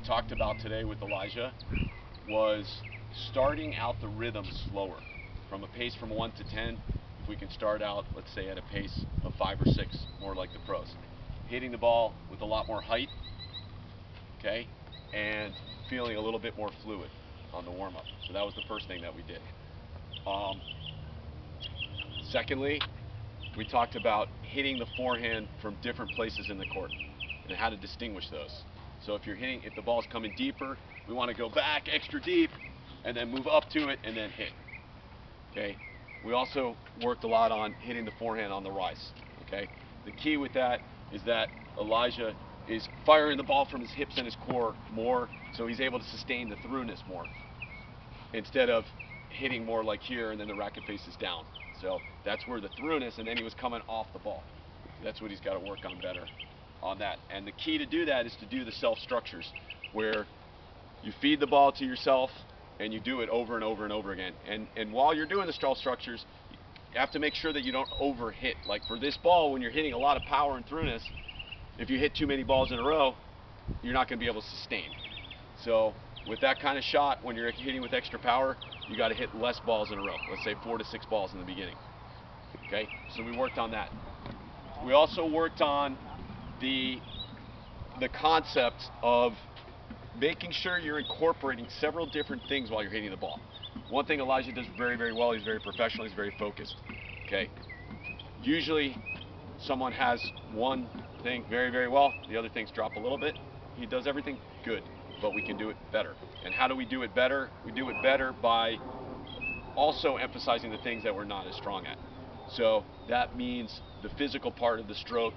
talked about today with Elijah was starting out the rhythm slower. From a pace from 1 to 10, if we can start out, let's say, at a pace of 5 or 6, more like the pros. Hitting the ball with a lot more height, okay, and feeling a little bit more fluid on the warm-up. So that was the first thing that we did. Secondly, we talked about hitting the forehand from different places in the court and how to distinguish those. So if the ball's coming deeper, we want to go back extra deep and then move up to it and then hit. Okay. We also worked a lot on hitting the forehand on the rise. Okay. The key with that is that Elijah is firing the ball from his hips and his core more, so he's able to sustain the throughness more instead of hitting more like here and then the racket face is down. So that's where the throughness, and then he was coming off the ball. That's what he's got to work on better on that. And the key to do that is to do the self structures, where you feed the ball to yourself and you do it over and over and over again. And while you're doing the self structures, you have to make sure that you don't over hit. Like for this ball, when you're hitting a lot of power and throughness, if you hit too many balls in a row, you're not going to be able to sustain. So with that kind of shot, when you're hitting with extra power, you got to hit less balls in a row. Let's say 4 to 6 balls in the beginning. Okay, so we worked on that. We also worked on the concept of making sure you're incorporating several different things while you're hitting the ball. One thing Elijah does very, very well, he's very professional, he's very focused. Okay, usually someone has one thing very, very well, the other things drop a little bit. He does everything good, but we can do it better. And how do we do it better? We do it better by also emphasizing the things that we're not as strong at. So that means the physical part of the stroke,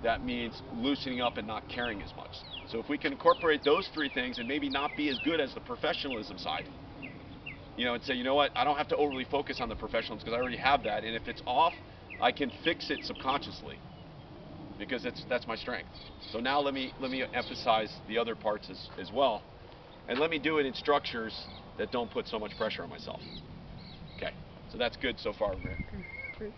that means loosening up and not carrying as much. So if we can incorporate those 3 things and maybe not be as good as the professionalism side, you know, and say, you know what, I don't have to overly focus on the professionalism because I already have that, and if it's off, I can fix it subconsciously because that's my strength. So now let me emphasize the other parts as well, and let me do it in structures that don't put so much pressure on myself. Okay, so that's good so far, Rick. Great.